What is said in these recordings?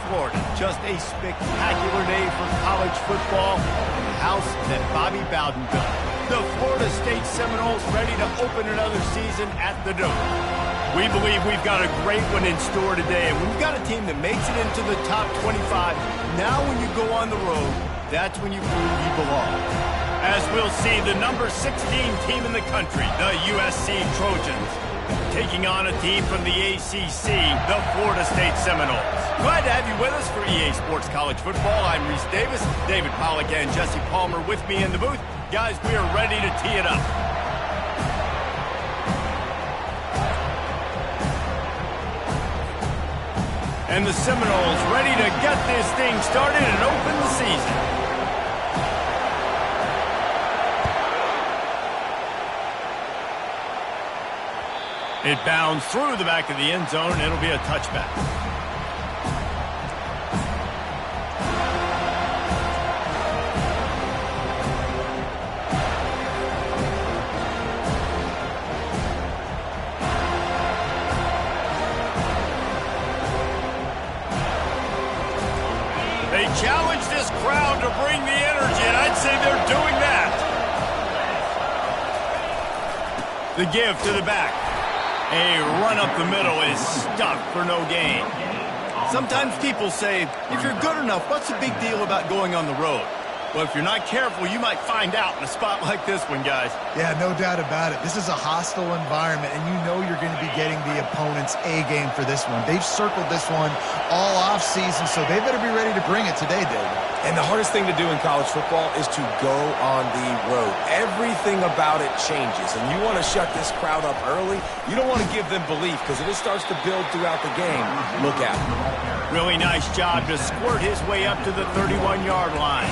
Florida. Just a spectacular day for college football. The house that Bobby Bowden built. The Florida State Seminoles ready to open another season at the Dome. We believe we've got a great one in store today, and we've got a team that makes it into the top 25. Now when you go on the road, that's when you prove you belong. As we'll see, the number 16 team in the country, the USC Trojans, taking on a team from the ACC, the Florida State Seminoles. Glad to have you with us for EA Sports College Football. I'm Reese Davis, David Pollack and Jesse Palmer with me in the booth. Guys, we are ready to tee it up. And the Seminoles ready to get this thing started and open the season. It bounds through the back of the end zone, and it'll be a touchback. They challenge this crowd to bring the energy, and I'd say they're doing that. The give to the back. A run up the middle is stuck for no gain. Sometimes people say, if you're good enough, what's the big deal about going on the road? Well, if you're not careful, you might find out in a spot like this one, guys. Yeah, no doubt about it. This is a hostile environment, and you know you're going to be getting the opponent's A-game for this one. They've circled this one all off-season, so they better be ready to bring it today, David. And the hardest thing to do in college football is to go on the road. Everything about it changes, and you want to shut this crowd up early. You don't want to give them belief, because if it starts to build throughout the game, look out. Really nice job to squirt his way up to the 31-yard line.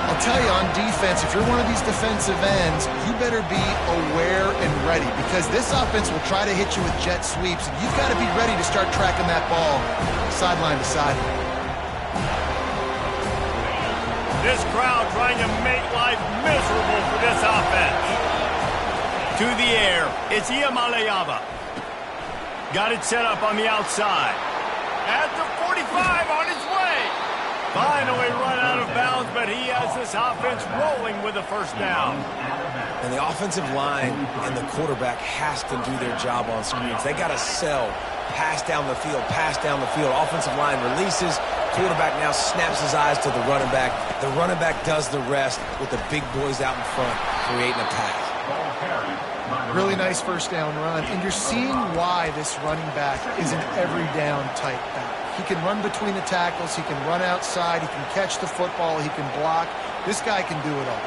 I'll tell you, on defense, if you're one of these defensive ends, you better be aware and ready, because this offense will try to hit you with jet sweeps. You've got to be ready to start tracking that ball sideline to sideline. This crowd trying to make life miserable for this offense. To the air, it's Iamaleava. Got it set up on the outside. At the 45 on his way. Finally run out of bounds, but he has this offense rolling with a first down. And the offensive line and the quarterback has to do their job on screens. They got to sell. Pass down the field, pass down the field. Offensive line releases. Quarterback now snaps his eyes to the running back. The running back does the rest with the big boys out in front, creating a pass. Really nice first down run, and you're seeing why this running back is an every down type back. He can run between the tackles, he can run outside, he can catch the football, he can block. This guy can do it all.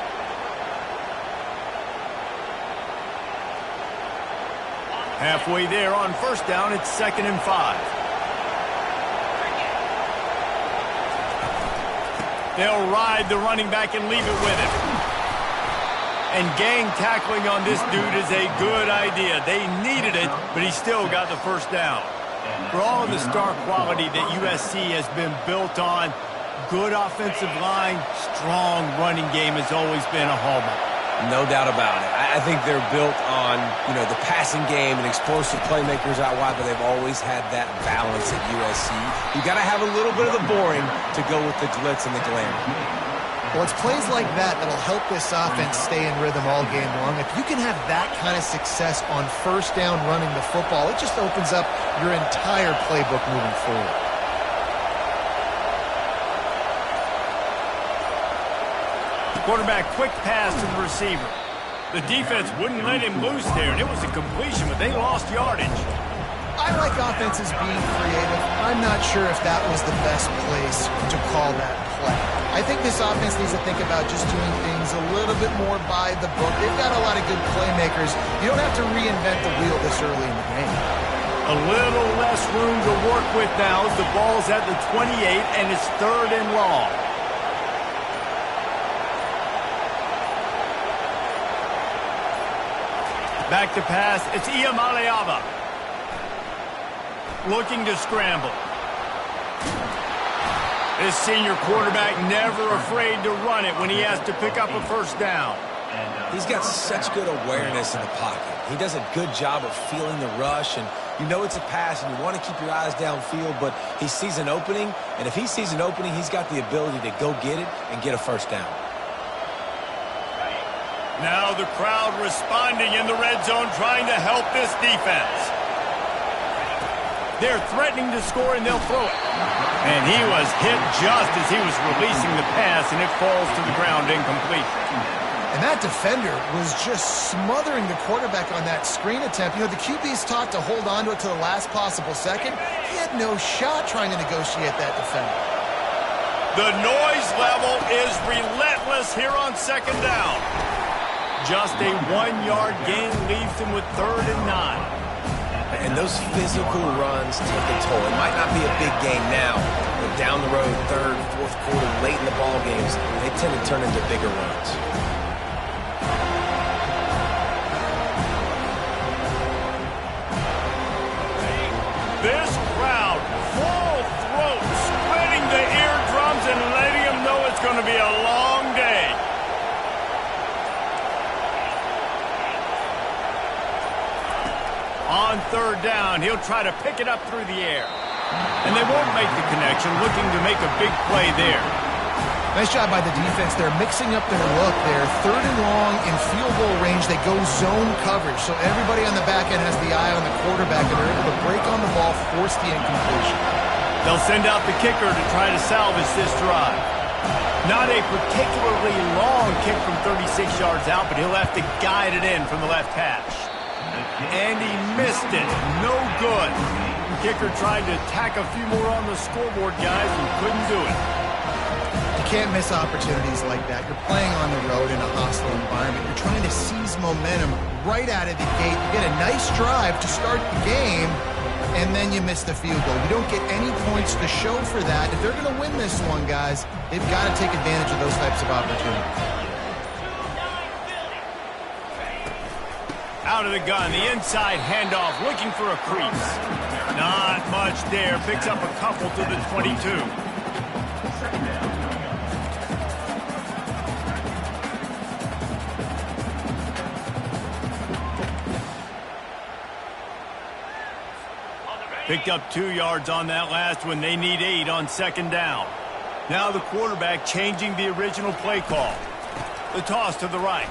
Halfway there on first down, it's 2nd and 5. They'll ride the running back and leave it with him. And gang tackling on this dude is a good idea. They needed it, but he still got the first down. For all of the star quality that USC has been built on, good offensive line, strong running game has always been a hallmark. No doubt about it. I think they're built on, the passing game and explosive playmakers out wide, but they've always had that balance at USC. You got to have a little bit of the boring to go with the glitz and the glamour. Well, it's plays like that that'll help this offense stay in rhythm all game long. If you can have that kind of success on first down running the football, it just opens up your entire playbook moving forward. Quarterback quick pass to the receiver. The defense wouldn't let him loose there, and it was a completion, but they lost yardage. I like offenses being creative. I'm not sure if that was the best place to call that play. I think this offense needs to think about just doing things a little bit more by the book. They've got a lot of good playmakers. You don't have to reinvent the wheel this early in the game. A little less room to work with now as the ball's at the 28, and it's 3rd and long. Back to pass, it's Iamaleava. Looking to scramble. This senior quarterback never afraid to run it when he has to pick up a first down. He's got such good awareness in the pocket. He does a good job of feeling the rush and You know it's a pass, and you want to keep your eyes downfield, but he sees an opening, and if he sees an opening, he's got the ability to go get it and get a first down. Now the crowd responding in the red zone, trying to help this defense. They're threatening to score, and they'll throw it. And he was hit just as he was releasing the pass, and it falls to the ground incomplete. And that defender was just smothering the quarterback on that screen attempt. You know, the QB's taught to hold on to it to the last possible second. He had no shot trying to negotiate that defender. The noise level is relentless here on second down. Just a 1-yard gain leaves him with 3rd and 9. And those physical runs take a toll. It might not be a big game now, but down the road, 3rd, 4th quarter, late in the ball games, they tend to turn into bigger runs. This crowd, full throat, splitting the eardrums and letting them know it's going to be a long day. On 3rd down, he'll try to pick it up through the air. And they won't make the connection, looking to make a big play there. Nice job by the defense. They're mixing up their look there. 3rd and long in field goal range. They go zone coverage. So everybody on the back end has the eye on the quarterback, and they're able to break on the ball, force the incompletion. They'll send out the kicker to try to salvage this drive. Not a particularly long kick from 36 yards out, but he'll have to guide it in from the left hash. And he missed it. No good. The kicker tried to tack a few more on the scoreboard, guys, and couldn't do it. You can't miss opportunities like that. You're playing on the road in a hostile environment. You're trying to seize momentum right out of the gate. You get a nice drive to start the game, and then you miss the field goal. You don't get any points to show for that. If they're going to win this one, guys, they've got to take advantage of those types of opportunities. Out of the gun, the inside handoff, looking for a crease. Not much there. Picks up a couple to the 22. Picked up 2 yards on that last one. They need 8 on 2nd down. Now the quarterback changing the original play call. The toss to the right.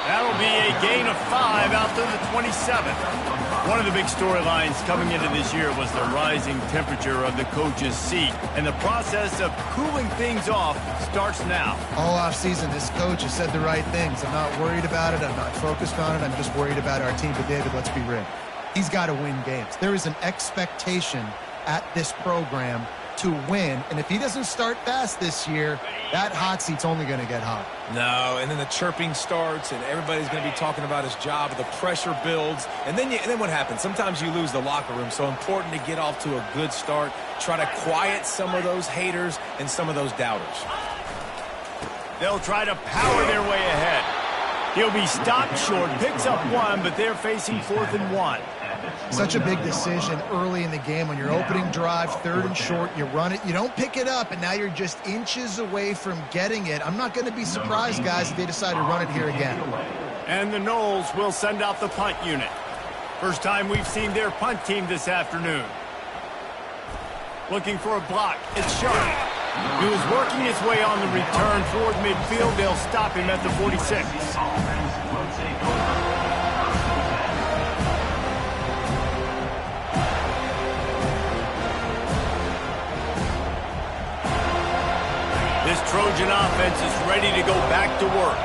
That'll be a gain of 5 out to the 27. One of the big storylines coming into this year was the rising temperature of the coach's seat. And the process of cooling things off starts now. All offseason, this coach has said the right things. I'm not worried about it. I'm not focused on it. I'm just worried about our team. But, David, let's be real. He's got to win games. There is an expectation at this program to win. And if he doesn't start fast this year, that hot seat's only going to get hot. No, and then the chirping starts, and everybody's going to be talking about his job. The pressure builds, and then what happens? Sometimes you lose the locker room. So important to get off to a good start. Try to quiet some of those haters and some of those doubters. They'll try to power their way ahead. He'll be stopped short, picks up 1, but they're facing 4th and 1. Such a big decision early in the game. When you're opening drive, 3rd and short, you run it, you don't pick it up, and now you're just inches away from getting it. I'm not going to be surprised, guys, if they decide to run it here again. And the Noles will send out the punt unit. First time we've seen their punt team this afternoon. Looking for a block. It's Sharp. He was working his way on the return toward midfield. They'll stop him at the 46. This Trojan offense is ready to go back to work.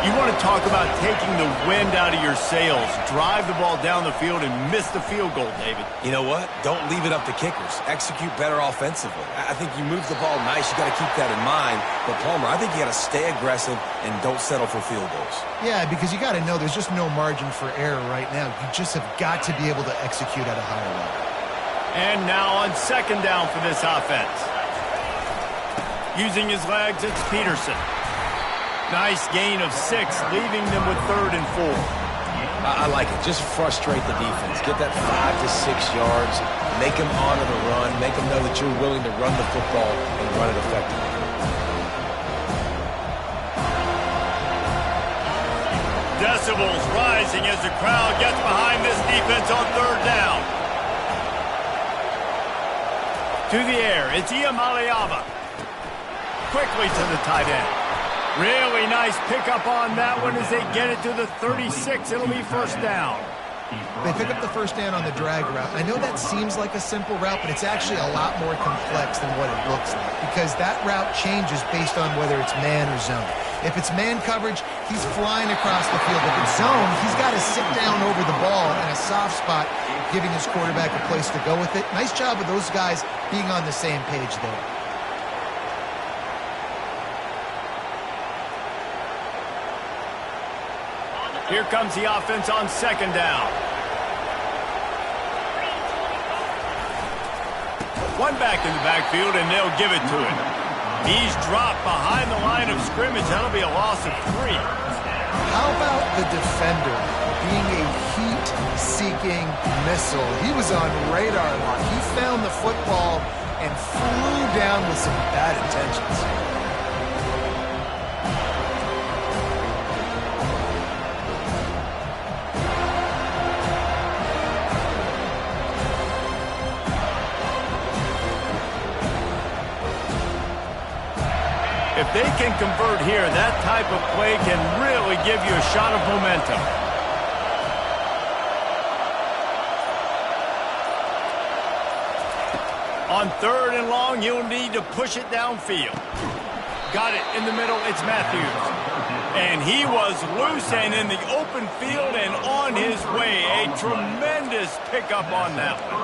You want to talk about taking the wind out of your sails. Drive the ball down the field and miss the field goal, David. You know what? Don't leave it up to kickers. Execute better offensively. I think you move the ball nice. You got to keep that in mind. But, Palmer, I think you got to stay aggressive and don't settle for field goals. Yeah, because you got to know there's just no margin for error right now. You just have got to be able to execute at a higher level. And now on 2nd down for this offense. Using his legs, it's Peterson. Nice gain of 6, leaving them with 3rd and 4. I like it. Just frustrate the defense. Get that 5 to 6 yards. Make them honor the run. Make them know that you're willing to run the football and run it effectively. Decibels rising as the crowd gets behind this defense on third down. To the air, it's Iamaleava. Quickly to the tight end. Really nice pickup on that one as they get it to the 36. It'll be first down. They pick up the first down on the drag route. I know that seems like a simple route, but it's actually a lot more complex than what it looks like because that route changes based on whether it's man or zone. If it's man coverage, he's flying across the field. If it's zone, he's got to sit down over the ball in a soft spot, giving his quarterback a place to go with it. Nice job of those guys being on the same page there. Here comes the offense on second down. One back in the backfield, and they'll give it to him. He's dropped behind the line of scrimmage. That'll be a loss of 3. How about the defender being a heat-seeking missile? He was on radar lock. He found the football and flew down with some bad intentions. If they can convert here, that type of play can really give you a shot of momentum. On third and long, you'll need to push it downfield. Got it in the middle, it's Matthews. And he was loose and in the open field and on his way. A tremendous pickup on that one.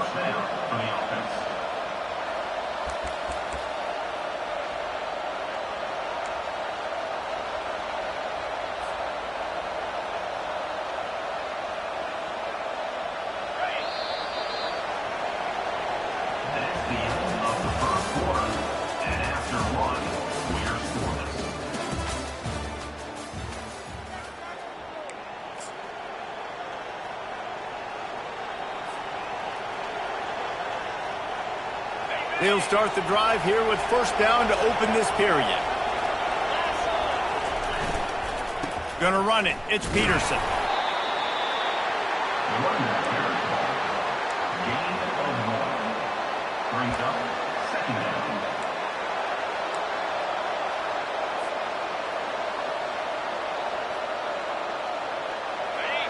They'll start the drive here with first down to open this period. Gonna run it. It's Peterson. Gain of 1. Brings up second down.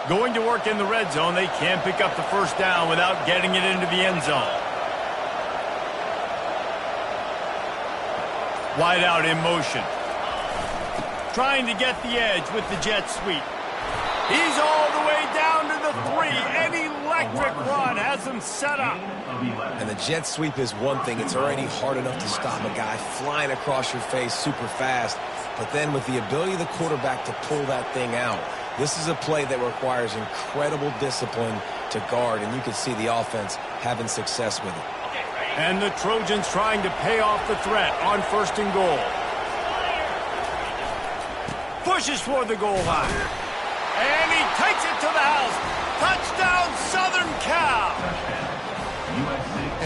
Going to work in the red zone. They can't pick up the first down without getting it into the end zone. Wide out in motion. Trying to get the edge with the jet sweep. He's all the way down to the 3. An electric run has him set up. And the jet sweep is one thing. It's already hard enough to stop a guy flying across your face super fast. But then with the ability of the quarterback to pull that thing out, this is a play that requires incredible discipline to guard. And you can see the offense having success with it. And the Trojans trying to pay off the threat on first and goal. Pushes for the goal line. And he takes it to the house. Touchdown, Southern Cal.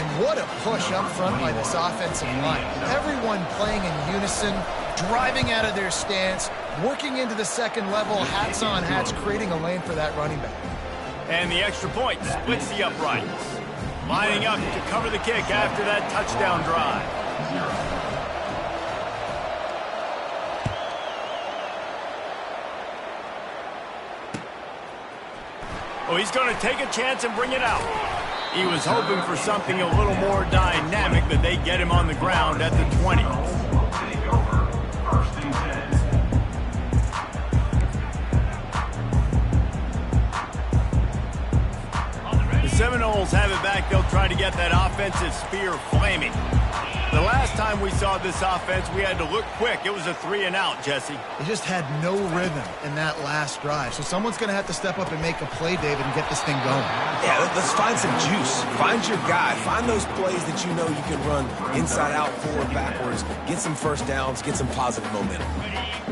And what a push up front by this offensive line. Everyone playing in unison, driving out of their stance, working into the second level, hats on hats, creating a lane for that running back. And the extra point splits the uprights. Lining up to cover the kick after that touchdown drive. Oh, he's going to take a chance and bring it out. He was hoping for something a little more dynamic, but they get him on the ground at the 20. Seminoles have it back. They'll try to get that offensive spear flaming. The last time we saw this offense, we had to look quick. It was a 3-and-out, Jesse. They just had no rhythm in that last drive. So someone's going to have to step up and make a play, David, and get this thing going. Yeah, let's find some juice. Find your guy. Find those plays that you know you can run inside out, forward, backwards. Get some first downs. Get some positive momentum.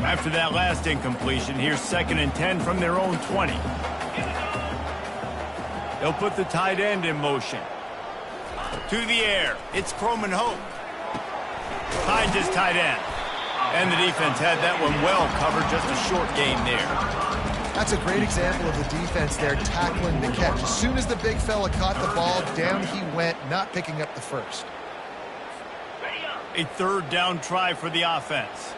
After that last incompletion, here's 2nd and 10 from their own 20. They'll put the tight end in motion. To the air. It's Croman Hope. Finds his tight end. And the defense had that one well covered. Just a short gain there. That's a great example of the defense there tackling the catch. As soon as the big fella caught the ball, down he went, not picking up the first. A third down try for the offense.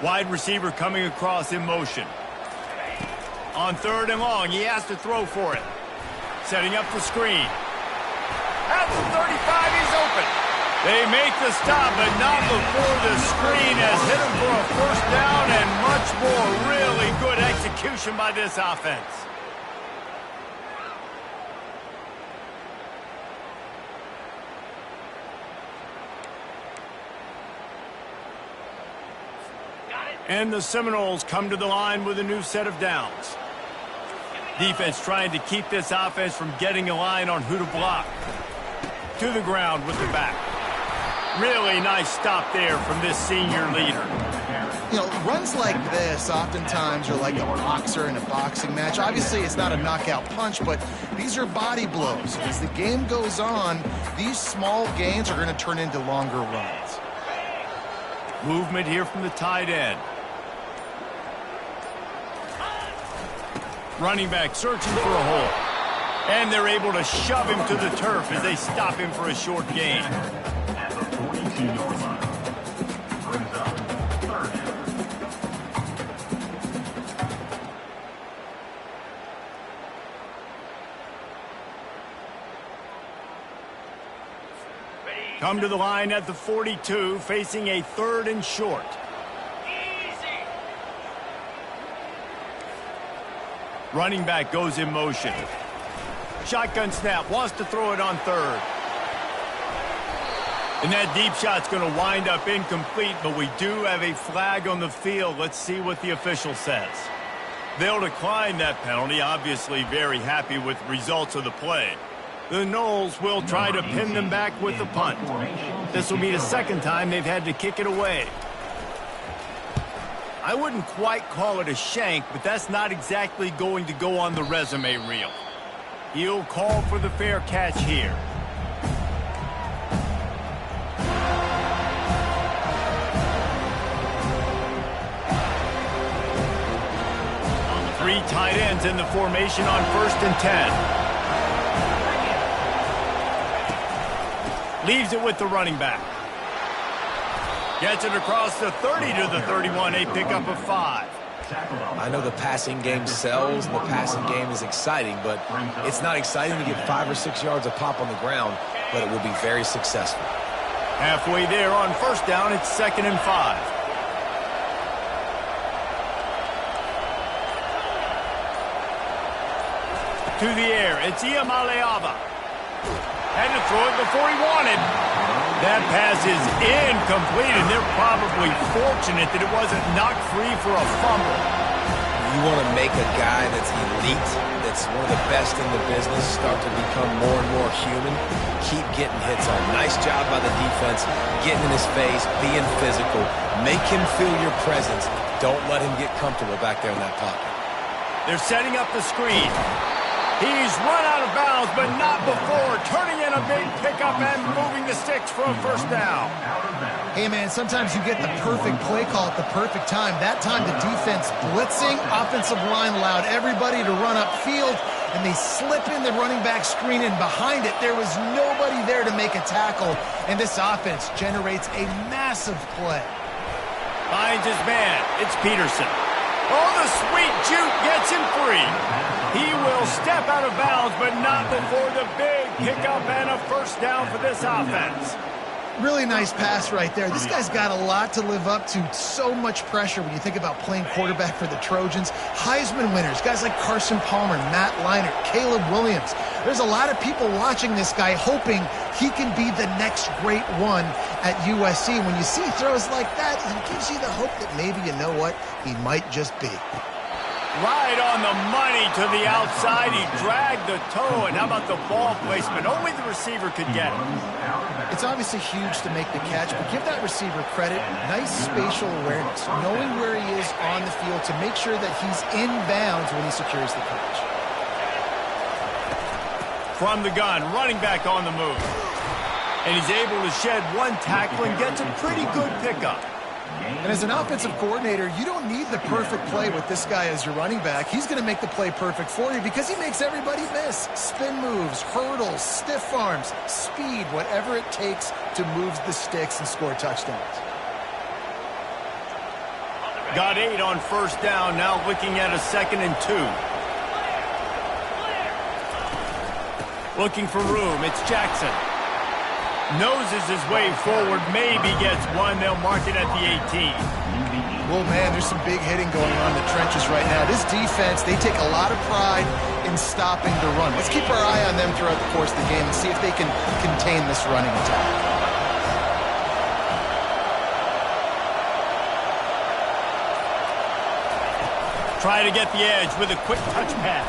Wide receiver coming across in motion. On 3rd and long, he has to throw for it. Setting up the screen. At the 35, he's open. They make the stop, but not before the screen has hit him for a first down and much more. Really good execution by this offense. And the Seminoles come to the line with a new set of downs. Defense trying to keep this offense from getting a line on who to block. To the ground with the back. Really nice stop there from this senior leader. You know, runs like this oftentimes are like a boxer in a boxing match. Obviously, it's not a knockout punch, but these are body blows. As the game goes on, these small gains are going to turn into longer runs. Movement here from the tight end. Running back searching for a hole. And they're able to shove him to the turf as they stop him for a short gain. At the 42-yard line. Brings up 3rd down. Come to the line at the 42, facing a 3rd and short. Running back goes in motion. Shotgun snap, wants to throw it on 3rd. And that deep shot's going to wind up incomplete, but we do have a flag on the field. Let's see what the official says. They'll decline that penalty, obviously very happy with the results of the play. The Noles will try to pin them back with the punt. This will be the 2nd time they've had to kick it away. I wouldn't quite call it a shank, but that's not exactly going to go on the resume reel. He'll call for the fair catch here. Three tight ends in the formation on 1st and 10. Leaves it with the running back. Gets it across the 30 to the 31, a pickup of 5. I know the passing game sells, and the passing game is exciting, but it's not exciting to get 5 or 6 yards a pop on the ground, but it will be very successful. Halfway there on 1st down, it's 2nd and 5. To the air, it's Iamaleava. Had to throw it before he wanted. That pass is incomplete, and they're probably fortunate that it wasn't knocked free for a fumble. You want to make a guy that's elite, that's one of the best in the business, start to become more and more human. Keep getting hits on. Nice job by the defense, getting in his face, being physical. Make him feel your presence. Don't let him get comfortable back there in that pocket. They're setting up the screen. He's run out of bounds, but not before turning in a big pickup and moving the sticks for a 1st down. Hey, man, sometimes you get the perfect play call at the perfect time. That time the defense blitzing, offensive line allowed everybody to run upfield, and they slip in the running back screen, and behind it there was nobody there to make a tackle, and this offense generates a massive play. Finds his man. It's Peterson. Oh, the sweet juke gets him free. He will step out of bounds, but not before the big pickup and a 1st down for this offense. Really nice pass right there. This guy's got a lot to live up to. So much pressure when you think about playing quarterback for the Trojans. Heisman winners, guys like Carson Palmer, Matt Leinart, Caleb Williams. There's a lot of people watching this guy hoping he can be the next great one at USC. When you see throws like that, it gives you the hope that maybe, you know what, he might just be. Right on the money to the outside. He dragged the toe, and how about the ball placement? Only the receiver could get it. It's obviously huge to make the catch, but give that receiver credit. Nice spatial awareness, knowing where he is on the field to make sure that he's in bounds when he secures the catch. From the gun, running back on the move. And he's able to shed one tackle and gets a pretty good pickup. And as an offensive coordinator, you don't need the perfect play with this guy as your running back. He's going to make the play perfect for you because he makes everybody miss. Spin moves, hurdles, stiff arms, speed, whatever it takes to move the sticks and score touchdowns. Got 8 on first down, now looking at a 2nd and 2. Looking for room, it's Jackson. Noses his way forward, maybe gets one. They'll mark it at the 18. Well, man, there's some big hitting going on in the trenches right now. This defense, they take a lot of pride in stopping the run. Let's keep our eye on them throughout the course of the game and see if they can contain this running attack. Try to get the edge with a quick touch pass.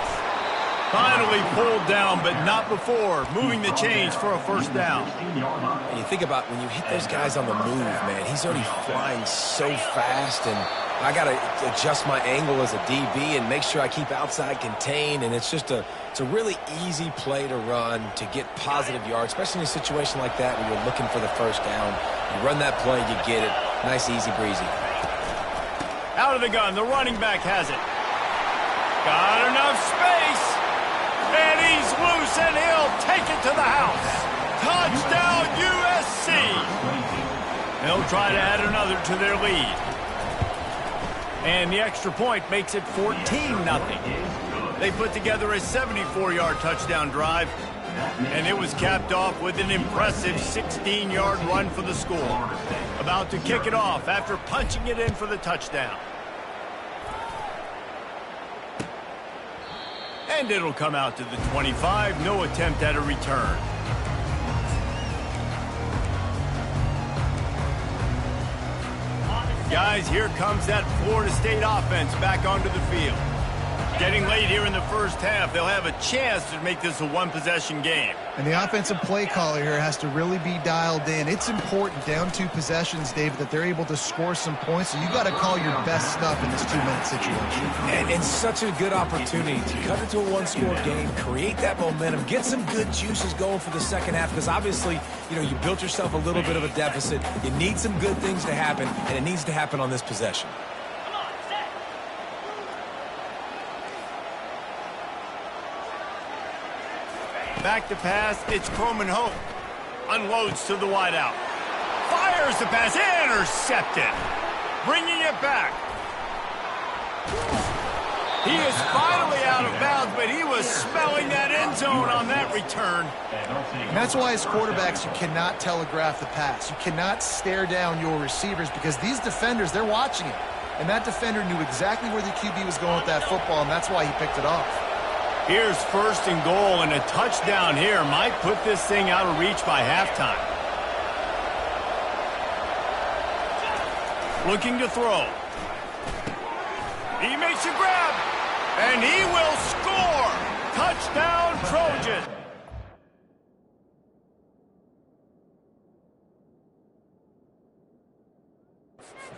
Finally pulled down, but not before. Moving the chains for a first down. And you think about when you hit those guys on the move, man, he's already flying so fast, and I got to adjust my angle as a DB and make sure I keep outside contained, and it's a really easy play to run to get positive yards, especially in a situation like that where you're looking for the first down. You run that play, you get it. Nice, easy, breezy. Out of the gun, the running back has it. Got enough space. And he's loose, and he'll take it to the house. Touchdown, USC. They'll try to add another to their lead. And the extra point makes it 14-0. They put together a 74-yard touchdown drive, and it was capped off with an impressive 16-yard run for the score. About to kick it off after punching it in for the touchdown. And it'll come out to the 25. No attempt at a return. Guys, here comes that Florida State offense back onto the field. Getting late here in the first half, they'll have a chance to make this a one-possession game. And the offensive play caller here has to really be dialed in. It's important, down 2 possessions, David, that they're able to score some points. So you got to call your best stuff in this 2-minute situation. And it's such a good opportunity to cut it to a 1-score game, create that momentum, get some good juices going for the second half, because obviously, you built yourself a little bit of a deficit. You need some good things to happen, and it needs to happen on this possession. Back to pass, it's Coleman Hope. Unloads to the wideout. Fires the pass, intercepted. Bringing it back. He is finally out of bounds, but he was smelling that end zone on that return. And that's why as quarterbacks, you cannot telegraph the pass. You cannot stare down your receivers because these defenders, they're watching it. And that defender knew exactly where the QB was going with that football, and that's why he picked it off. Here's 1st and goal, and a touchdown here might put this thing out of reach by halftime. Looking to throw. He makes a grab, and he will score. Touchdown, Trojan.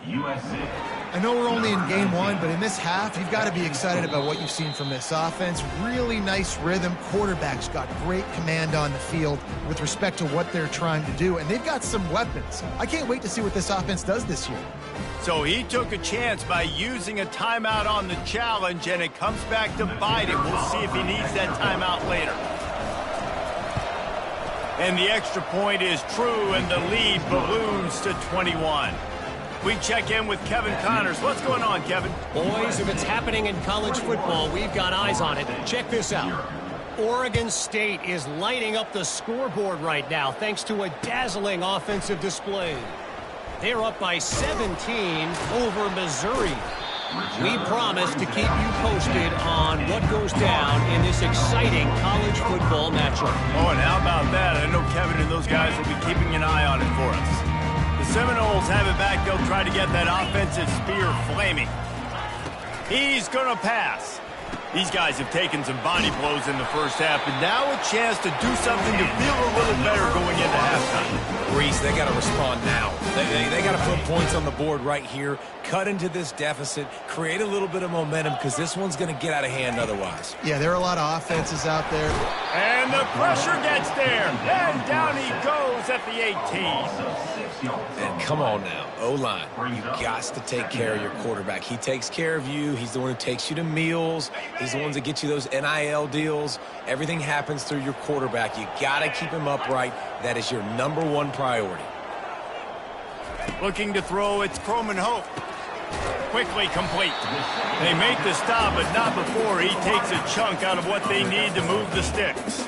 USC. I know we're only in game 1, but in this half, you've got to be excited about what you've seen from this offense. Really nice rhythm. Quarterback's got great command on the field with respect to what they're trying to do, and they've got some weapons. I can't wait to see what this offense does this year. So he took a chance by using a timeout on the challenge, and it comes back to bite him. We'll see if he needs that timeout later. And the extra point is true, and the lead balloons to 21. We check in with Kevin Connors. What's going on, Kevin? Boys, if it's happening in college football, we've got eyes on it. Check this out. Oregon State is lighting up the scoreboard right now thanks to a dazzling offensive display. They're up by 17 over Missouri. We promise to keep you posted on what goes down in this exciting college football matchup. Oh, and how about that? I know Kevin and those guys will be keeping an eye on it for us. The Seminoles have it back. They'll try to get that offensive spear flaming. He's going to pass. These guys have taken some body blows in the first half, and now a chance to do something to feel a little better going into halftime. Reese, they got to respond now. They got to put points on the board right here, cut into this deficit, create a little bit of momentum, because this one's going to get out of hand otherwise. Yeah, there are a lot of offenses out there. And the pressure gets there, and down he goes at the 18. And come on now, O-line, you got to take care of your quarterback. He takes care of you. He's the one who takes you to meals. He's the ones that get you those NIL deals. Everything happens through your quarterback. You got to keep him upright. That is your #1 priority. Looking to throw, it's Croman Hope. Quickly complete. They make the stop, but not before he takes a chunk out of what they need to move the sticks.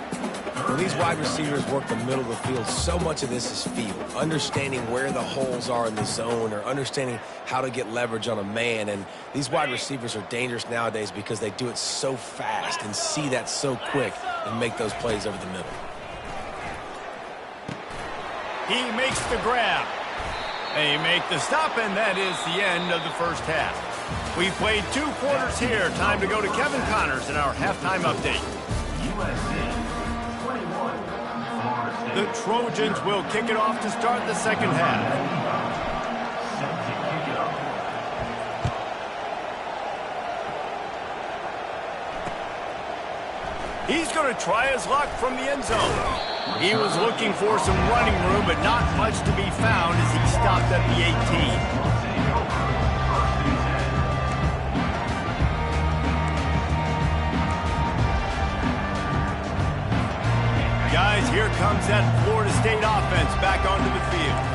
When these wide receivers work the middle of the field, so much of this is feel. Understanding where the holes are in the zone, or understanding how to get leverage on a man. And these wide receivers are dangerous nowadays because they do it so fast and see that so quick and make those plays over the middle. He makes the grab. They make the stop, and that is the end of the first half. We've played 2 quarters here. Time to go to Kevin Connors in our halftime update. The Trojans will kick it off to start the second half. He's going to try his luck from the end zone. He was looking for some running room, but not much to be found as he stopped at the 18. Guys, here comes that Florida State offense back onto the field.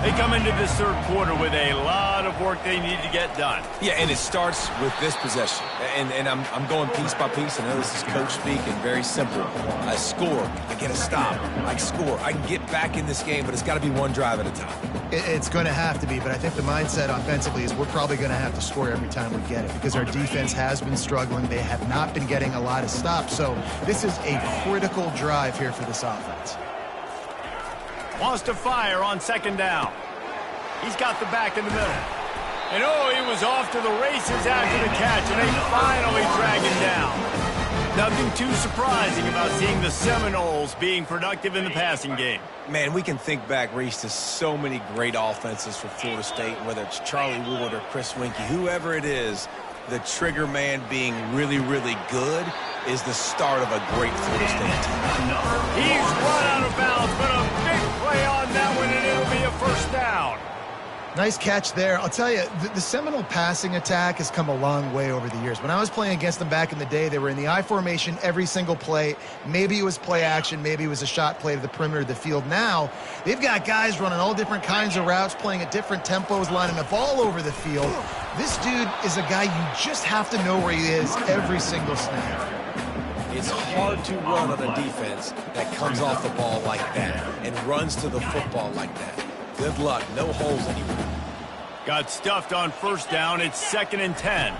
They come into this third quarter with a lot of work they need to get done. Yeah, and it starts with this possession. And I'm going piece by piece. I know this is coach speak and very simple. I score. I get a stop. I score. I can get back in this game, but it's got to be one drive at a time. It's going to have to be, but I think the mindset offensively is we're probably going to have to score every time we get it because our defense has been struggling. They have not been getting a lot of stops, so this is a critical drive here for this offense. Wants to fire on second down. He's got the back in the middle. And oh, he was off to the races after the catch, and they finally drag him down. Nothing too surprising about seeing the Seminoles being productive in the passing game. Man, we can think back, Reese, to so many great offenses for Florida State, whether it's Charlie Wood or Chris Winkie, whoever it is, the trigger man being really, really good is the start of a great Florida State team. He's run out of bounds, but a big play on that one, and it'll be a first down. Nice catch there. I'll tell you, the Seminole passing attack has come a long way over the years. When I was playing against them back in the day, they were in the I formation every single play. Maybe it was play action. Maybe it was a shot play to the perimeter of the field. Now, they've got guys running all different kinds of routes, playing at different tempos, lining up all over the field. This dude is a guy you just have to know where he is every single snap. It's hard to run on a defense that comes off the ball like that and runs to the football like that. Good luck. No holes anywhere. Got stuffed on first down. It's 2nd and 10.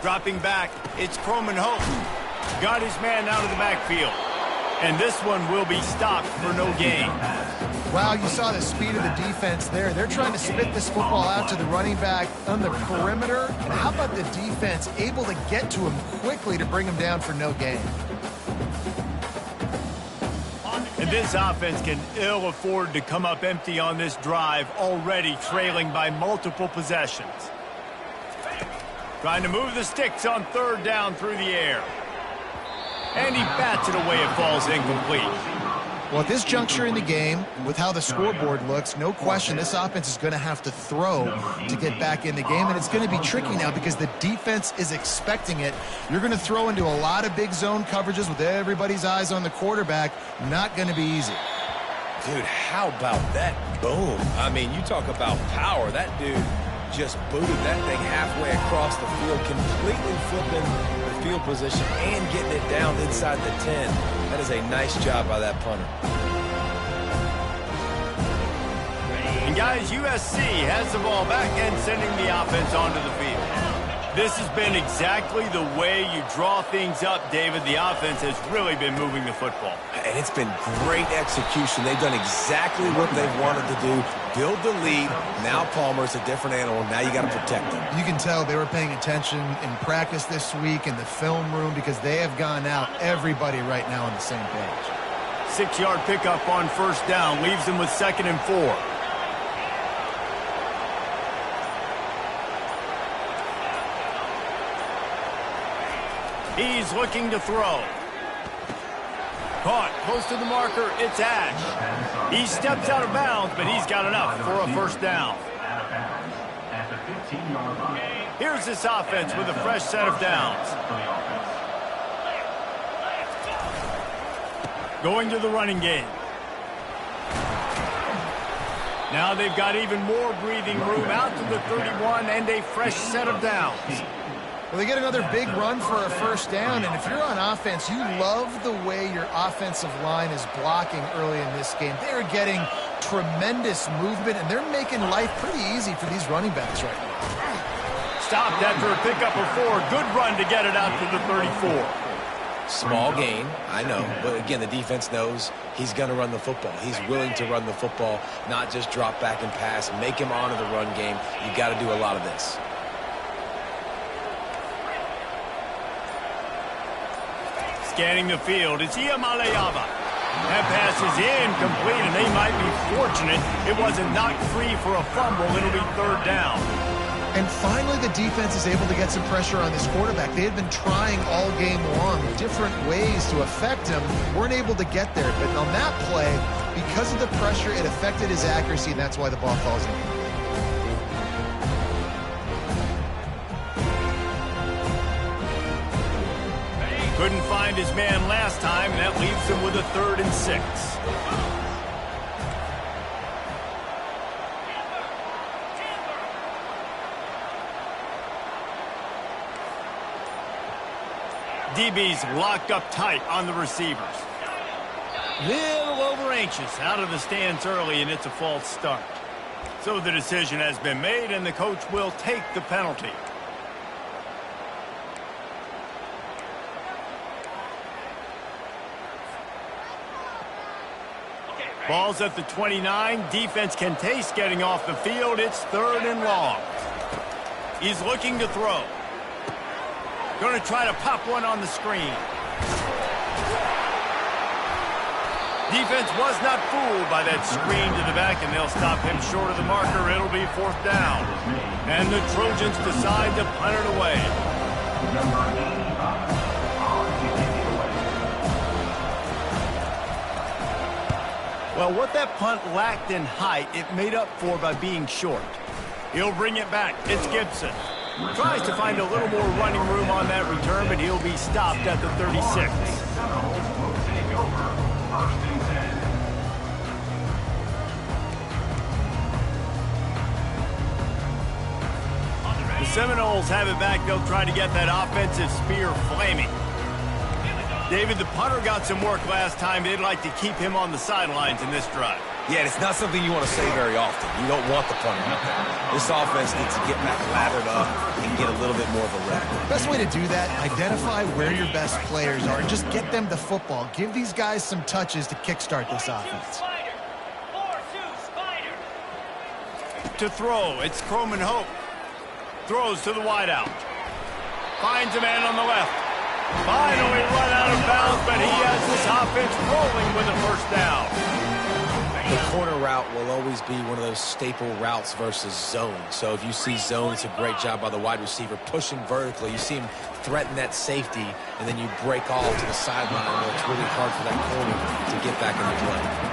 Dropping back, it's Croman Hope. Got his man out of the backfield. And this one will be stopped for no gain. Wow, you saw the speed of the defense there. They're trying to spit this football out to the running back on the perimeter. And how about the defense able to get to him quickly to bring him down for no gain? And this offense can ill afford to come up empty on this drive, already trailing by multiple possessions. Trying to move the sticks on third down through the air. And he bats it away. It falls incomplete. Well, at this juncture in the game, with how the scoreboard looks, no question this offense is going to have to throw to get back in the game, and it's going to be tricky now because the defense is expecting it. You're going to throw into a lot of big zone coverages with everybody's eyes on the quarterback. Not going to be easy. Dude, how about that boom? I mean, you talk about power. That dude just booted that thing halfway across the field, completely flipping the field position and getting it down inside the 10. That is a nice job by that punter. And guys, USC has the ball back and sending the offense onto the field. This has been exactly the way you draw things up, David. The offense has really been moving the football. And it's been great execution. They've done exactly what they've wanted to do. Build the lead. Now Palmer's a different animal. Now you got to protect him. You can tell they were paying attention in practice this week in the film room because they have gone out, everybody right now on the same page. 6-yard pickup on first down. Leaves them with 2nd and 4. He's looking to throw. Caught close to the marker. It's Ash. He steps out of bounds, but he's got enough for a first down. At the 15-yard line. Here's this offense with a fresh set of downs. Going to the running game. Now they've got even more breathing room out to the 31 and a fresh set of downs. Well, they get another big run for a first down, and if you're on offense, you love the way your offensive line is blocking early in this game. They're getting tremendous movement, and they're making life pretty easy for these running backs right now. Stopped after a pickup of 4. Good run to get it out to the 34. Small gain, I know, but again, the defense knows he's going to run the football. He's willing to run the football, not just drop back and pass, make him honor the run game. You got to do a lot of this. Scanning the field, it's Iamaleava. That pass is incomplete, and they might be fortunate it wasn't knocked free for a fumble. It'll be 3rd down. And finally, the defense is able to get some pressure on this quarterback. They had been trying all game long different ways to affect him. Weren't able to get there. But on that play, because of the pressure, it affected his accuracy, and that's why the ball falls in. Couldn't find his man last time, and that leaves him with a 3rd and 6. DB's locked up tight on the receivers. Little over anxious out of the stands early, and it's a false start. So the decision has been made, and the coach will take the penalty. Ball's at the 29. Defense can taste getting off the field. It's 3rd and long. He's looking to throw. Going to try to pop one on the screen. Defense was not fooled by that screen to the back, and they'll stop him short of the marker. It'll be 4th down. And the Trojans decide to punt it away. Number 85. Well, what that punt lacked in height, it made up for by being short. He'll bring it back. It's Gibson. Tries to find a little more running room on that return, but he'll be stopped at the 36. The Seminoles have it back. They'll try to get that offensive spear flaming. David, the punter got some work last time. They'd like to keep him on the sidelines in this drive. Yeah, it's not something you want to say very often. You don't want the punter out there. This offense needs to get back lathered up and get a little bit more of a rep. Best way to do that, identify where your best players are and just get them the football. Give these guys some touches to kickstart this offense. To throw, it's Croman Hope. Throws to the wideout. Finds a man on the left. Finally run out of bounds, but he has this offense rolling with a first down. The corner route will always be one of those staple routes versus zone. So if you see zone, it's a great job by the wide receiver pushing vertically. You see him threaten that safety, and then you break off to the sideline, where it's really hard for that corner to get back in the play.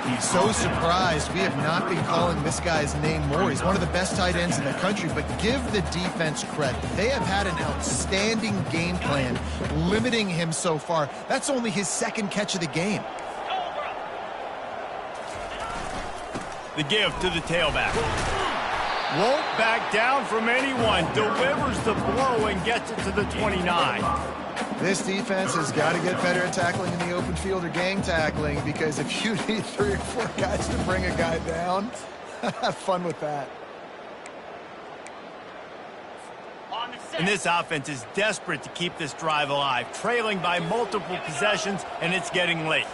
He's so surprised we have not been calling this guy's name more. He's one of the best tight ends in the country, but give the defense credit. They have had an outstanding game plan limiting him so far. That's only his 2nd catch of the game. The give to the tailback. Won't back down from anyone. Delivers the blow and gets it to the 29. This defense has got to get better at tackling in the open field or gang tackling, because if you need 3 or 4 guys to bring a guy down, have fun with that. On the And this offense is desperate to keep this drive alive, trailing by multiple possessions, and it's getting late.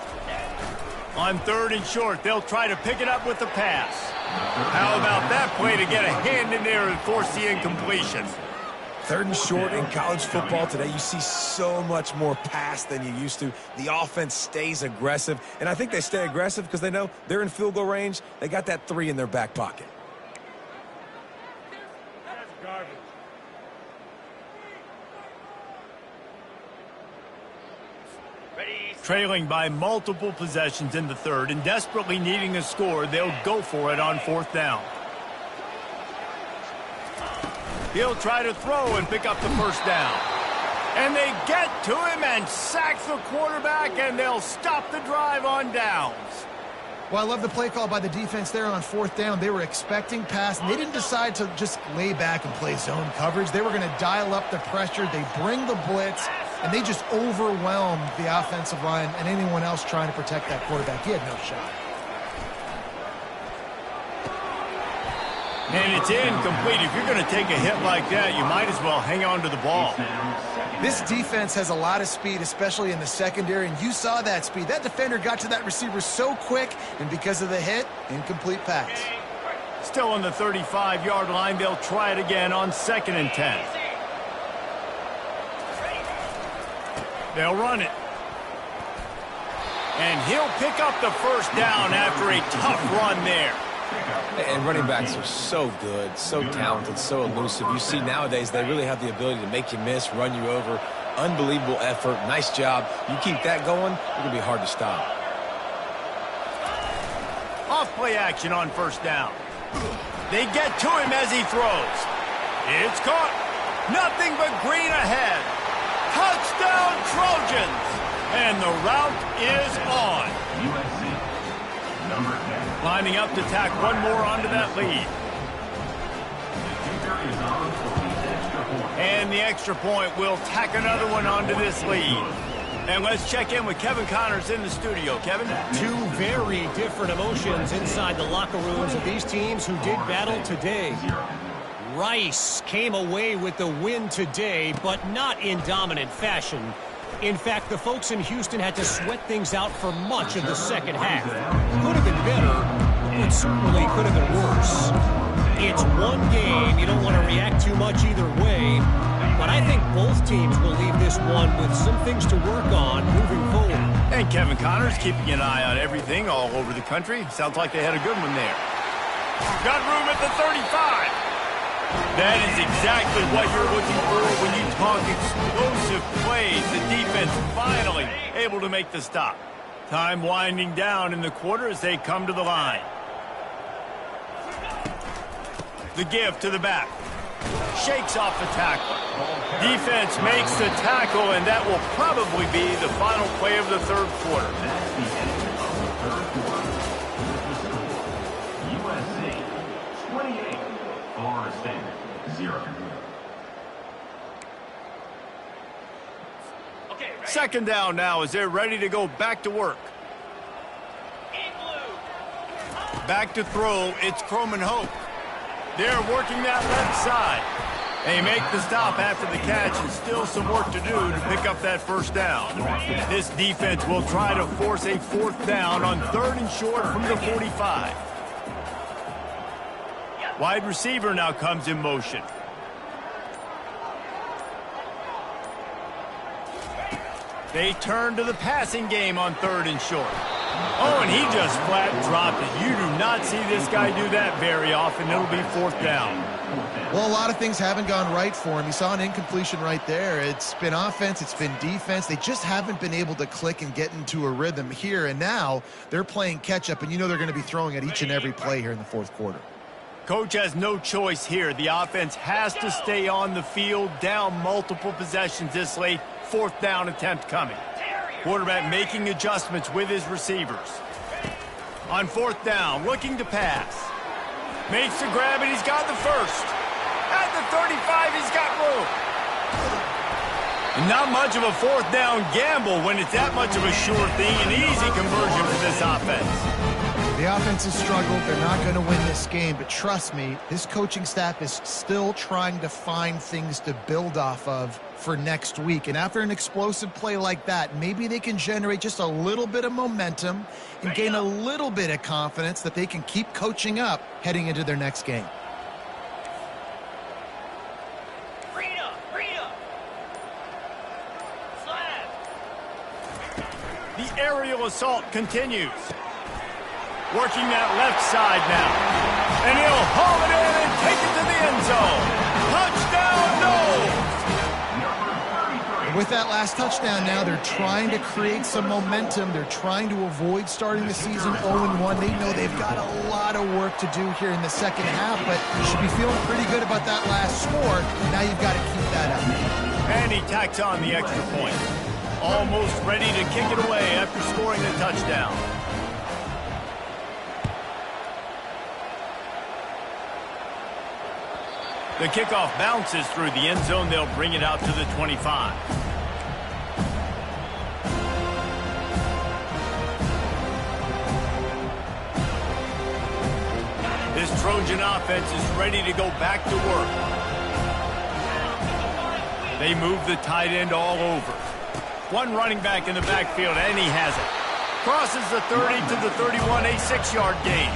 On 3rd and short, they'll try to pick it up with the pass. How about that play to get a hand in there and force the incompletion? 3rd and short in college football today, you see so much more pass than you used to. The offense stays aggressive, and I think they stay aggressive because they know they're in field goal range. They got that 3 in their back pocket. Trailing by multiple possessions in the 3rd and desperately needing a score, they'll go for it on 4th down. He'll try to throw and pick up the 1st down. And they get to him and sack the quarterback, and they'll stop the drive on downs. Well, I love the play call by the defense there on 4th down. They were expecting pass, and they didn't decide to just lay back and play zone coverage. They were going to dial up the pressure. They bring the blitz, and they just overwhelmed the offensive line and anyone else trying to protect that quarterback. He had no shot. And it's incomplete. If you're going to take a hit like that, you might as well hang on to the ball. This defense has a lot of speed, especially in the secondary, and you saw that speed. That defender got to that receiver so quick, and because of the hit, incomplete pass. Still on the 35-yard line, they'll try it again on 2nd and 10. They'll run it. And he'll pick up the 1st down after a tough run there. And running backs are so good, so talented, so elusive. You see nowadays they really have the ability to make you miss, run you over. Unbelievable effort. Nice job. You keep that going, it'll be hard to stop. Off play action on 1st down. They get to him as he throws. It's caught. Nothing but green ahead. Touchdown Trojans. And the route is on. USC, number 10. Lining up to tack one more onto that lead. The kicker is on for the extra point. And the extra point will tack another one onto this lead. And let's check in with Kevin Connors in the studio. Kevin? 2 very different emotions inside the locker rooms of these teams who did battle today. Rice came away with the win today, but not in dominant fashion. In fact, the folks in Houston had to sweat things out for much of the second half. Could have been better, but certainly could have been worse. It's one game. You don't want to react too much either way. But I think both teams will leave this one with some things to work on moving forward. And Kevin Connors keeping an eye on everything all over the country. Sounds like they had a good one there. Got room at the 35. That is exactly what you're looking for when you talk explosive plays. The defense finally able to make the stop. Time winding down in the quarter as they come to the line. The give to the back. Shakes off the tackle. Defense makes the tackle, and that will probably be the final play of the 3rd quarter. That's the end of the 3rd quarter. USC, 28. Florida State, 0. 2nd down now as they're ready to go back to work. Back to throw, it's Croman Hope. They're working that left side. They make the stop after the catch, and still some work to do to pick up that 1st down. This defense will try to force a 4th down on 3rd and short from the 45. Wide receiver now comes in motion. They turn to the passing game on 3rd and short. Oh, and he just flat dropped it. You do not see this guy do that very often. It'll be 4th down. Well, a lot of things haven't gone right for him. You saw an incompletion right there. It's been offense, it's been defense. They just haven't been able to click and get into a rhythm here. And now they're playing catch-up, and you know they're going to be throwing at each and every play here in the 4th quarter. Coach has no choice here. The offense has to stay on the field, down multiple possessions this late. 4th down attempt coming. Quarterback making adjustments with his receivers. On 4th down, looking to pass. Makes the grab, and he's got the 1st. At the 35, he's got room. Not much of a 4th down gamble when it's that much of a sure thing. An easy conversion for this offense. The offense has struggled. They're not going to win this game, but trust me, this coaching staff is still trying to find things to build off of for next week. And after an explosive play like that, maybe they can generate just a little bit of momentum and gain a little bit of confidence that they can keep coaching up heading into their next game. The aerial assault continues. Working that left side now. And he'll haul it in and take it to the end zone. Touchdown, no! And with that last touchdown now, they're trying to create some momentum. They're trying to avoid starting the season 0-1. They know they've got a lot of work to do here in the second half, but you should be feeling pretty good about that last score. Now you've got to keep that up. And he tacks on the extra point. Almost ready to kick it away after scoring the touchdown. The kickoff bounces through the end zone. They'll bring it out to the 25. This Trojan offense is ready to go back to work. They move the tight end all over. One running back in the backfield, and he has it. Crosses the 30 to the 31, a 6-yard gain.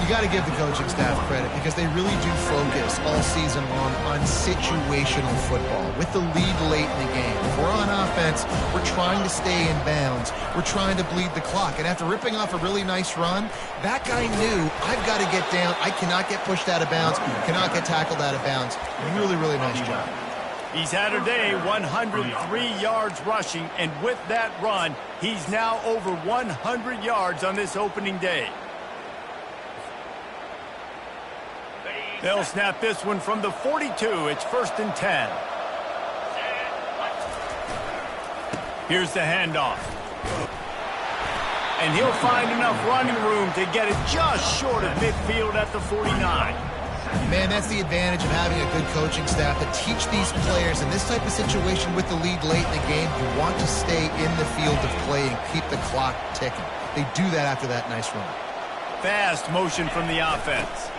You got to give the coaching staff credit because they really do focus all season long on situational football with the lead late in the game. If we're on offense, we're trying to stay in bounds. We're trying to bleed the clock. And after ripping off a really nice run, that guy knew, I've got to get down. I cannot get pushed out of bounds, cannot get tackled out of bounds. Really, really nice job. He's had a day, 103 yards rushing, and with that run, he's now over 100 yards on this opening day. They'll snap this one from the 42. It's 1st and 10. Here's the handoff. And he'll find enough running room to get it just short of midfield at the 49. Man, that's the advantage of having a good coaching staff to teach these players in this type of situation with the lead late in the game. You want to stay in the field of play and keep the clock ticking. They do that after that nice run. Fast motion from the offense.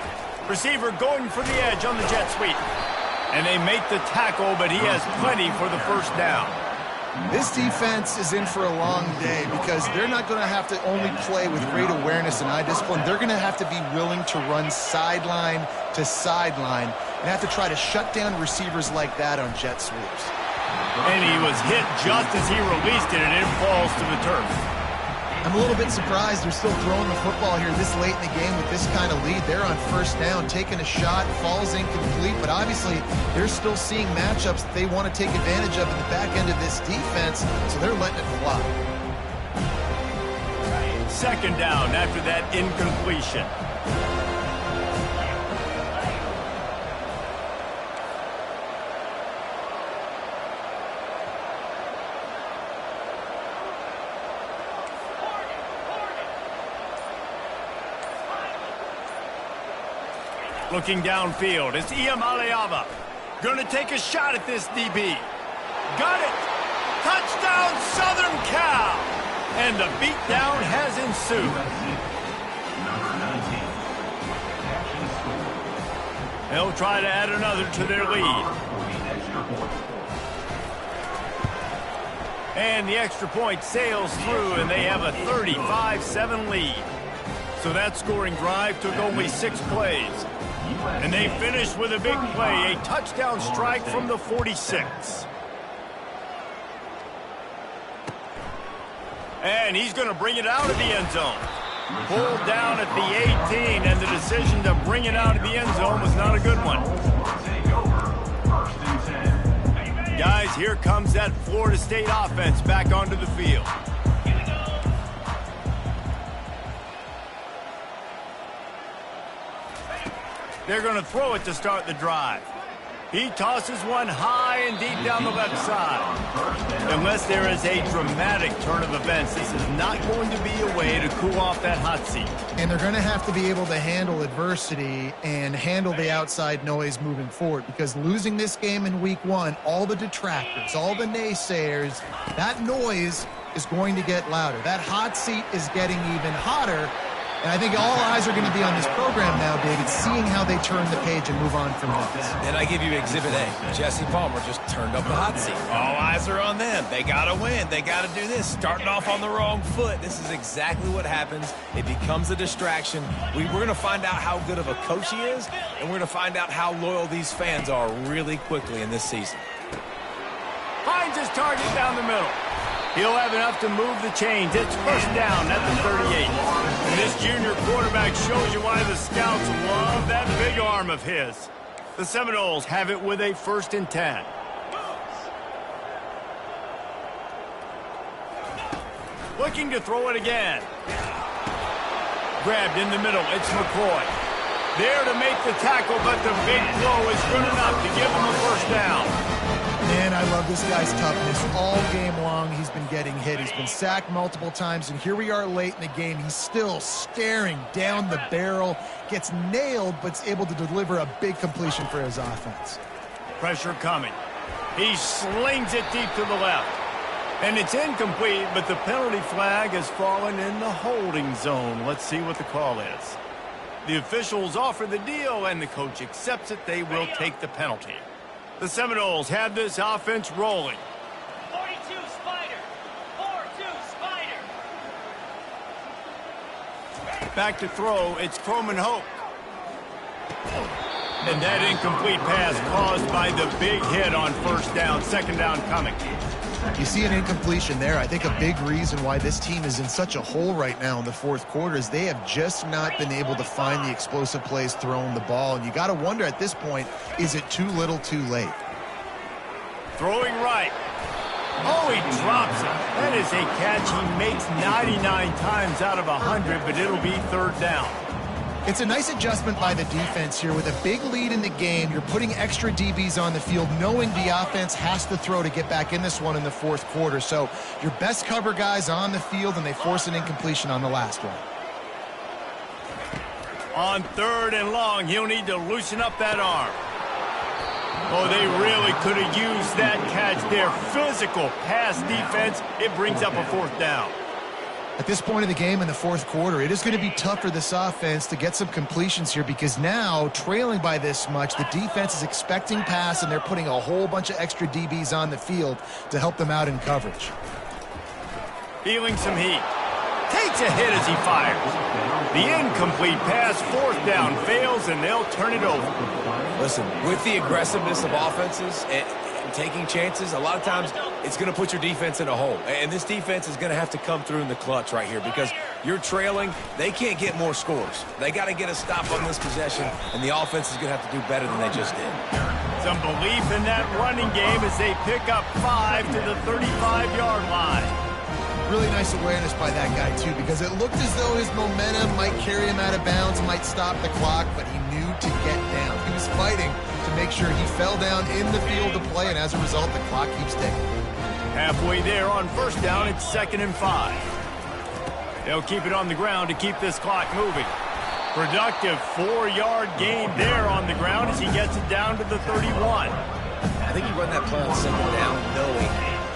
Receiver going for the edge on the jet sweep. And they make the tackle, but he has plenty for the first down. This defense is in for a long day because they're not going to have to only play with great awareness and eye discipline. They're going to have to be willing to run sideline to sideline and have to try to shut down receivers like that on jet sweeps. And he was hit just as he released it, and it falls to the turf. I'm a little bit surprised they're still throwing the football here this late in the game with this kind of lead. They're on first down, taking a shot, falls incomplete, but obviously they're still seeing matchups that they want to take advantage of in the back end of this defense, so they're letting it fly. 2nd down after that incompletion. Looking downfield, it's Iamaleava. Gonna take a shot at this DB. Got it! Touchdown, Southern Cal! And the beatdown has ensued. They'll try to add another to their lead. And the extra point sails through, and they have a 35-7 lead. So that scoring drive took only 6 plays. And they finished with a big play, a touchdown strike from the 46. And he's going to bring it out of the end zone. Pulled down at the 18, and the decision to bring it out of the end zone was not a good one. Guys, here comes that Florida State offense back onto the field. They're going to throw it to start the drive. He tosses one high and deep down the left side. Unless there is a dramatic turn of events, this is not going to be a way to cool off that hot seat. And they're going to have to be able to handle adversity and handle the outside noise moving forward, because losing this game in week 1, all the detractors, all the naysayers, that noise is going to get louder. That hot seat is getting even hotter, And I think all eyes are going to be on this program now, David, seeing how they turn the page and move on from this. And I give you Exhibit A. Jesse Palmer just turned up the hot seat. All eyes are on them. They got to win. They got to do this. Starting off on the wrong foot. This is exactly what happens. It becomes a distraction. We're going to find out how good of a coach he is, and we're going to find out how loyal these fans are really quickly in this season. Finds his target down the middle. He'll have enough to move the chains. It's first down at the 38. And this junior quarterback shows you why the scouts love that big arm of his. The Seminoles have it with a 1st and 10. Looking to throw it again. Grabbed in the middle. It's McCoy. There to make the tackle, but the big blow is good enough to give him a first down. Man, I love this guy's toughness. All game long, he's been getting hit. He's been sacked multiple times, and here we are late in the game. He's still staring down the barrel, gets nailed, but's able to deliver a big completion for his offense. Pressure coming. He slings it deep to the left. And it's incomplete, but the penalty flag has fallen in the holding zone. Let's see what the call is. The officials offer the deal, and the coach accepts it. They will take the penalty. The Seminoles have this offense rolling. 42 Spider. 4-2 Spider. Back to throw. It's Croman Hope. And that incomplete pass caused by the big hit on first down. 2nd down coming. You see an incompletion there. I think a big reason why this team is in such a hole right now in the 4th quarter is they have just not been able to find the explosive plays throwing the ball. And you got to wonder at this point, is it too little too late? Throwing right. Oh, he drops it. That is a catch he makes 99 times out of 100, but it'll be 3rd down. It's a nice adjustment by the defense here. With a big lead in the game, you're putting extra DBs on the field, knowing the offense has to throw to get back in this one in the 4th quarter. So your best cover guys on the field, and they force an incompletion on the last one. On 3rd and long, he'll need to loosen up that arm. Oh, they really could have used that catch there. Physical pass defense. It brings up a 4th down. At this point of the game in the 4th quarter, it is going to be tough for this offense to get some completions here because now, trailing by this much, the defense is expecting pass, and they're putting a whole bunch of extra DBs on the field to help them out in coverage. Feeling some heat. Takes a hit as he fires. The incomplete pass, 4th down, fails, and they'll turn it over. Listen, with the aggressiveness of offenses and taking chances, a lot of times it's going to put your defense in a hole. And this defense is going to have to come through in the clutch right here because you're trailing. They can't get more scores. They got to get a stop on this possession, and the offense is going to have to do better than they just did. Some belief in that running game as they pick up 5 to the 35-yard line. Really nice awareness by that guy, too, because it looked as though his momentum might carry him out of bounds, might stop the clock, but he knew to get down. He was fighting to make sure he fell down in the field to play, and as a result, the clock keeps ticking. Halfway there on 1st down, it's 2nd and 5. They'll keep it on the ground to keep this clock moving. Productive 4-yard gain there on the ground as he gets it down to the 31. I think you run that play on 2nd down knowing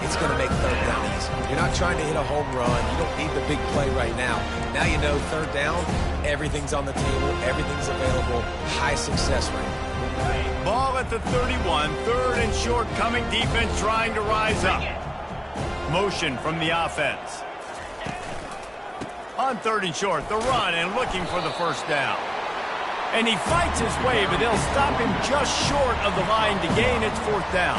it's going to make 3rd down easy. You're not trying to hit a home run. You don't need the big play right now. Now you know 3rd down, everything's on the table, everything's available, high success rate. Ball at the 31, 3rd and short coming, defense trying to rise up. Motion from the offense. On 3rd and short, the run and looking for the 1st down. And he fights his way, but they'll stop him just short of the line to gain its 4th down.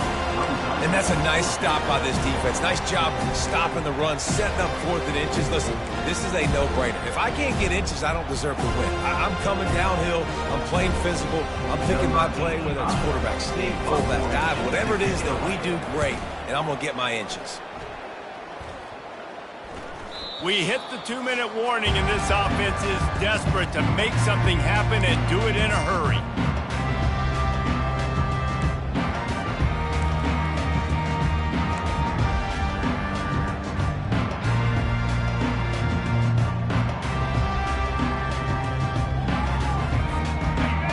And that's a nice stop by this defense. Nice job stopping the run, setting up 4th and inches. Listen, this is a no-brainer. If I can't get inches, I don't deserve to win. I'm coming downhill. I'm playing physical. I'm picking my play, whether it's quarterback sneak, fullback dive, whatever it is that we do great, and I'm going to get my inches. We hit the 2-minute warning, and this offense is desperate to make something happen and do it in a hurry.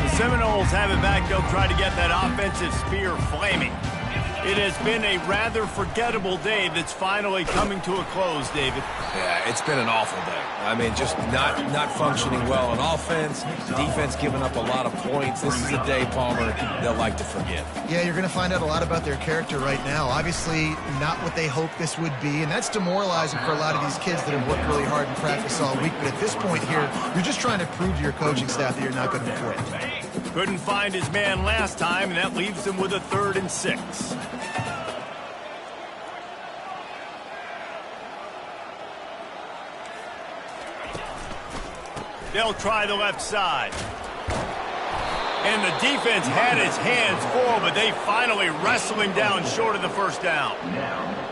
The Seminoles have it back. They'll try to get that offensive spear flaming. It has been a rather forgettable day that's finally coming to a close, David. Yeah, it's been an awful day. I mean, just not functioning well on offense, defense giving up a lot of points. This is a day, Palmer, they'll like to forget. Yeah, you're going to find out a lot about their character right now. Obviously, not what they hoped this would be, and that's demoralizing for a lot of these kids that have worked really hard in practice all week. But at this point here, you're just trying to prove to your coaching staff that you're not going to quit. Couldn't find his man last time, and that leaves him with a 3rd and 6. They'll try the left side. And the defense had its hands full, but they finally wrestle him down short of the first down.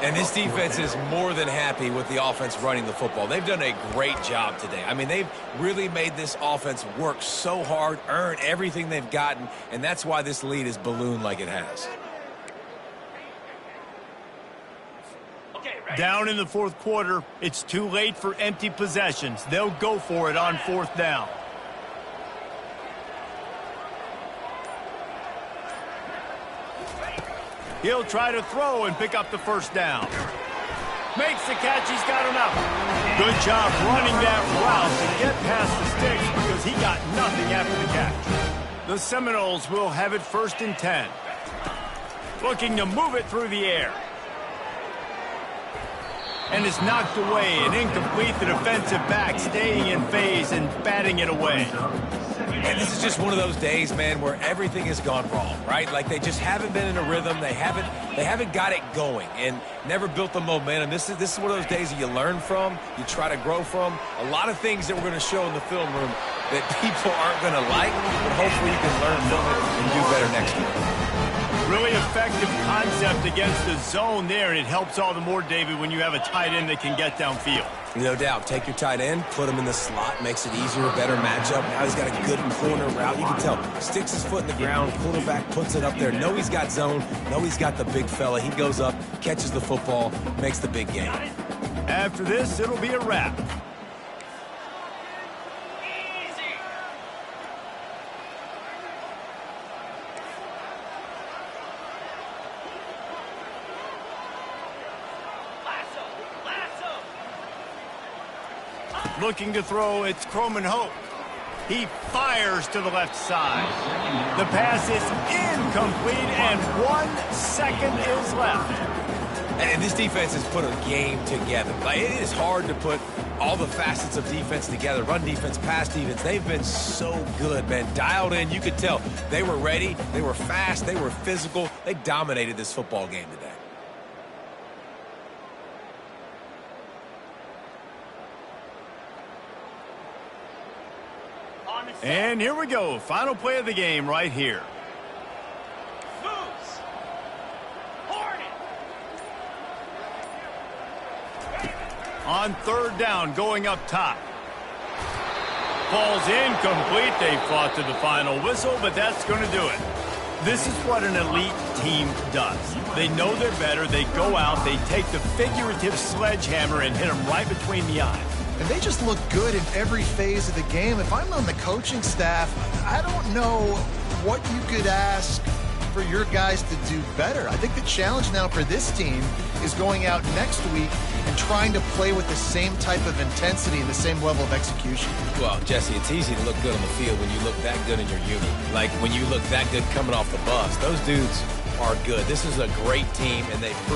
And this defense is more than happy with the offense running the football. They've done a great job today. I mean, they've really made this offense work so hard, earn everything they've gotten, and that's why this lead is ballooned like it has. Down in the 4th quarter, it's too late for empty possessions. They'll go for it on 4th down. He'll try to throw and pick up the first down. Makes the catch. He's got enough. Good job running that route to get past the sticks because he got nothing after the catch. The Seminoles will have it 1st and 10. Looking to move it through the air. And is knocked away and incomplete. The defensive back staying in phase and batting it away. And this is just one of those days, man, where everything has gone wrong, right? Like they just haven't been in a rhythm. They haven't got it going and never built the momentum. This is one of those days that you learn from, you try to grow from. A lot of things that we're going to show in the film room that people aren't going to like, but hopefully you can learn from it and do better next week. Really effective concept against the zone there, and it helps all the more, David, when you have a tight end that can get downfield. No doubt. Take your tight end, put him in the slot, makes it easier, better matchup. Now he's got a good corner route. You can tell. Sticks his foot in the ground, quarterback puts it up there. Know he's got zone. Know he's got the big fella. He goes up, catches the football, makes the big game. After this, it'll be a wrap. Looking to throw, it's Croman Hope. He fires to the left side. The pass is incomplete, and 1 second is left. And this defense has put a game together. Like, it is hard to put all the facets of defense together. Run defense, pass defense. They've been so good, man. Dialed in. You could tell they were ready. They were fast. They were physical. They dominated this football game today. And here we go. Final play of the game right here. Moves. Hornet. On 3rd down, going up top. Ball's incomplete. They fought to the final whistle, but that's going to do it. This is what an elite team does. They know they're better. They go out. They take the figurative sledgehammer and hit them right between the eyes. And they just look good in every phase of the game. If I'm on the coaching staff, I don't know what you could ask for your guys to do better. I think the challenge now for this team is going out next week and trying to play with the same type of intensity and the same level of execution. Well, Jesse, it's easy to look good on the field when you look that good in your unit. Like when you look that good coming off the bus. Those dudes are good. This is a great team, and they've